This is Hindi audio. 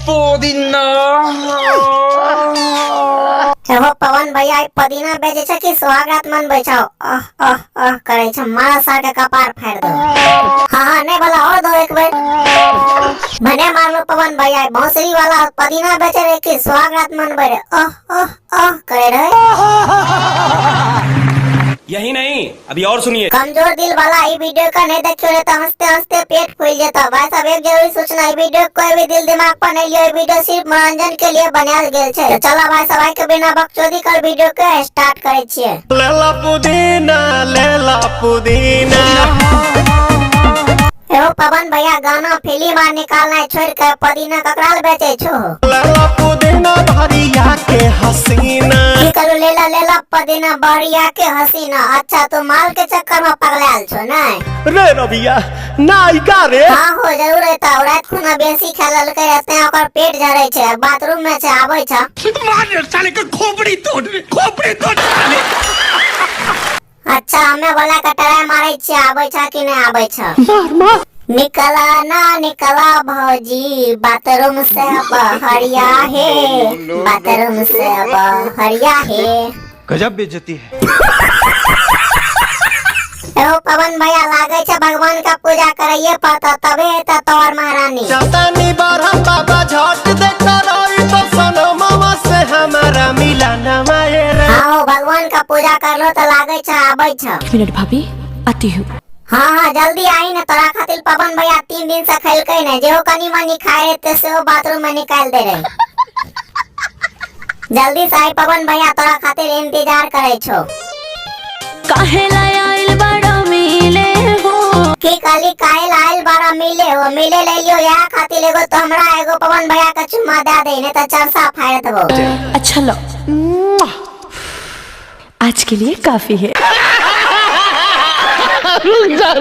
पुदीना एहो पवन भैया पुदीना बेचे छ कि सुहागरात मनबै छ? करे छ मारा सार के कपार फाड़ दो। हाँ नहीं बोला और दो एक बार भने मार लो पवन भैया भौसरी वाला पुदीना बेचे रे कि सुहागरात मनबै रे करे रे। यही नहीं, अभी और सुनिए। कमजोर दिल वाला ये वीडियो का नहीं देखियो रे तो हंसते हंसते पेट फूल जाता। भाई साहब एक जरूरी सूचना, ये वीडियो कोई भी दिल दिमाग पर नहीं लियो, ये वीडियो सिर्फ मनोरंजन के लिए बनायल गेल छे। तो चलो भाई साहब के बिना बकचोदी कर वीडियो के स्टार्ट करे छिए। लेला पुदीना एहो पवन भैया गाना फिल्म आ निकालना छोड़ के पुदीना ककराल बेचे छो? लेला पुदीना भरिया के हसीना की करू लेला पुदीना बढ़िया के हसीना। अच्छा तो माल के चक्कर में पगलाल छो नहीं रे रबिया नायिका रे। हाँ हो जरूर है तो रात खुना बेसी खेलल के रहते हैं ओकर पेट झड़े छे बाथरूम में से आबै छ। मार साले के खोपड़ी तोड़ साले। अच्छा हमें बोला कटराय मारे छे आबै छ कि नहीं आबै छ? मार निकला ना निकला भौजी बाथरूम से बहरिया है, बाथरूम से बहरिया है। गजब बेइज्जती है। एहो पवन भैया लागे छे भगवान का पूजा करइए पड़ता तबे त तोर महारानी। चतानी बारहम बाबा झट देखता रही तो सनो मामा से हमारा मिला न मायरा। हाँ भगवान का पूजा कर लो तो लागे छे आबै छ। मिनट भाभी आती हूँ। हाँ जल्दी आई न तोरा खातिर पवन भैया 3 दिन से खैलकै न जेहो कनी मनी खाए रहते से बाथरूम में निकाल दे रहे। जल्दी से आई पवन भैया तोरा खातिर इंतजार करे छो। काहे लायल बड़ा मिले हो? की काली काहे लायल बड़ा मिले हो? मिले ले लियो या खातिर एगो तो हमरा एगो पवन भैया का चुम्मा दे दे नहीं तो चरसा फाड़ देबो। अच्छा लो, आज के लिए काफी है। रुक जा